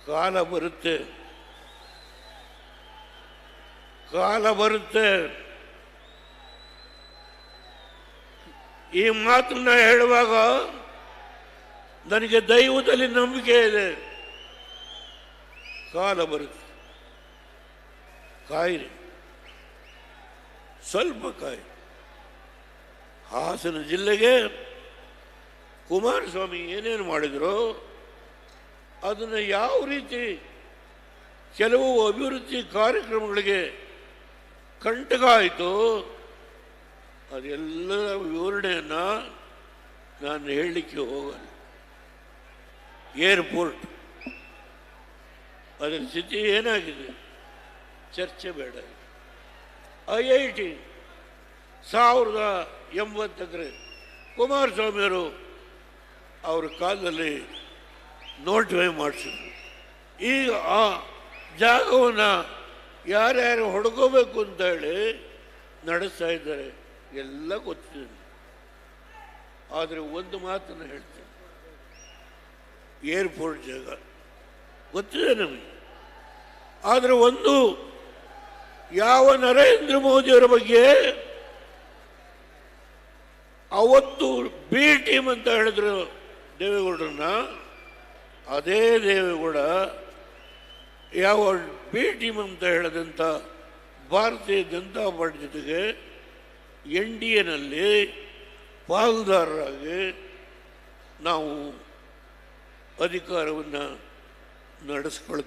ಕಾಲ ಬರುತ್ತೆ, ಕಾಲ ಬರುತ್ತೆ. ಈ ಮಾತನ್ನ ಹೇಳುವಾಗ ನನಗೆ ದೈವದಲ್ಲಿ ನಂಬಿಕೆ ಇದೆ. ಕಾಲ ಬರುತ್ತೆ, ಕಾಯಿರಿ, ಸ್ವಲ್ಪ ಕಾಯಿ. ಹಾಸನ ಜಿಲ್ಲೆಗೆ ಕುಮಾರಸ್ವಾಮಿ ಏನೇನು ಮಾಡಿದ್ರು ಅದನ್ನು ಯಾವ ರೀತಿ ಕೆಲವು ಅಭಿವೃದ್ಧಿ ಕಾರ್ಯಕ್ರಮಗಳಿಗೆ ಕಂಟಕ ಆಯಿತು ಅದೆಲ್ಲರ ವಿವರಣೆಯನ್ನು ನಾನು ಹೇಳಲಿಕ್ಕೆ ಹೋಗಲ್ಲ. ಏರ್ಪೋರ್ಟ್ ಅದರ ಸ್ಥಿತಿ ಏನಾಗಿದೆ ಚರ್ಚೆ ಬೇಡ. IIT 1080 ಕುಮಾರಸ್ವಾಮಿಯವರು ಅವ್ರ ಕಾಲದಲ್ಲಿ ನೋಟಿಫೈ ಮಾಡಿಸಿದ್ರು. ಈಗ ಆ ಜಾಗವನ್ನು ಯಾರ್ಯಾರು ಹೊಡ್ಕೋಬೇಕು ಅಂತ ಹೇಳಿ ನಡೆಸ್ತಾ ಇದ್ದಾರೆ, ಎಲ್ಲ ಗೊತ್ತಿದೆ. ಆದರೆ ಒಂದು ಮಾತನ್ನು ಹೇಳ್ತೇನೆ, ಏರ್ಪೋರ್ಟ್ ಜಾಗ ಗೊತ್ತಿದೆ ನಮಗೆ. ಆದರೆ ಒಂದು ಯಾವ ನರೇಂದ್ರ ಮೋದಿಯವರ ಬಗ್ಗೆ ಅವತ್ತು ಬಿ ಟೀಮ್ ಅಂತ ಹೇಳಿದ್ರು ದೇವೇಗೌಡರನ್ನ, ಅದೇ ದೇವೇಗೌಡ ಯಾವ ಬಿ ಟೀಮ್ ಅಂತ ಹೇಳಿದಂಥ ಭಾರತೀಯ ಜನತಾ ಪಾರ್ಟಿ ಜೊತೆಗೆ NDAನಲ್ಲಿ ಪಾಲುದಾರರಾಗಿ ನಾವು ಅಧಿಕಾರವನ್ನು ನಡೆಸ್ಕೊಳ್ತೇವೆ.